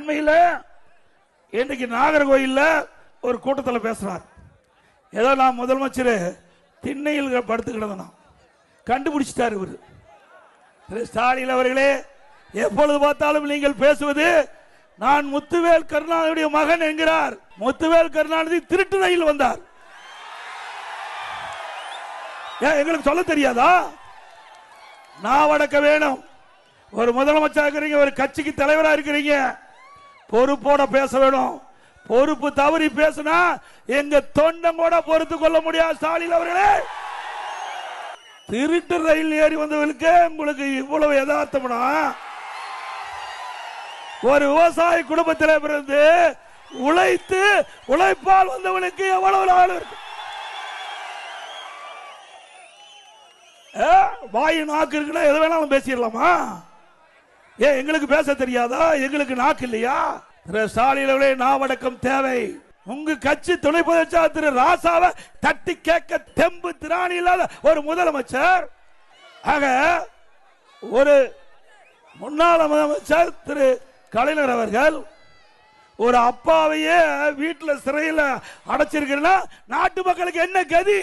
தலைமையில் இன்னைக்கு நாகர்கோயில்ல ஒரு கூட்டத்தில் பேசுறார். ஏதோ நான் முதலமைச்சர் திண்ணையில் படுத்து கிடந்தோம் கண்டுபிடிச்சிட்டார் இவர். திரு ஸ்டாலின் அவர்களே, எப்பொழுது பார்த்தாலும் நீங்கள் பேசுவது நான் முத்துவேல் கருணாநிதியுடைய மகன் என்கிறார். முத்துவேல் கருணாநிதி திருட்டு ரயில் வந்தார். எங்களுக்கு சொல்ல தெரியாதா? நான் வடக்க வேணும். ஒரு முதலமைச்சர் இருக்கிறீங்க, ஒரு கட்சிக்கு தலைவராக இருக்கிறீங்க, பொறுப்போட பேச வேணும். பொறுப்பு தவறி பேசினா எங்க தொண்டம் கூட பொறுத்து கொள்ள முடியாது. ஸ்டாலின் அவர்களே, திருட்டு ரயில் ஏறி வந்தவர்களுக்கு உங்களுக்கு இவ்வளவு யதார்த்தம்னா, ஒரு விவசாய குடும்பத்தில் பிறந்து உழைத்து உழைப்பால் வந்தவனுக்கு எவ்வளவு நாள் இருக்கு? வாயு நாக்கு இருக்குன்னா எது வேணாலும் பேசிடலாமா? ஏன் எங்களுக்கு பேச தெரியாதா? எங்களுக்கு நாக்கு இல்லையா? திரு ஸ்டாலின் அவர்களே, நாவடக்கம் தேவை. உங்க கட்சி துணை பொதுச்செயலாளர் திரு ராசாவை தட்டி கேட்க தெம்பு திராணி இல்லாத ஒரு முதலமைச்சர். ஆக ஒரு முன்னாள் முதலமைச்சர் திரு கலைஞர் அவர்கள் ஒரு அப்பாவையே வீட்டில் சிறையில் அடைச்சிருக்கிறா நாட்டு மக்களுக்கு என்ன கதி?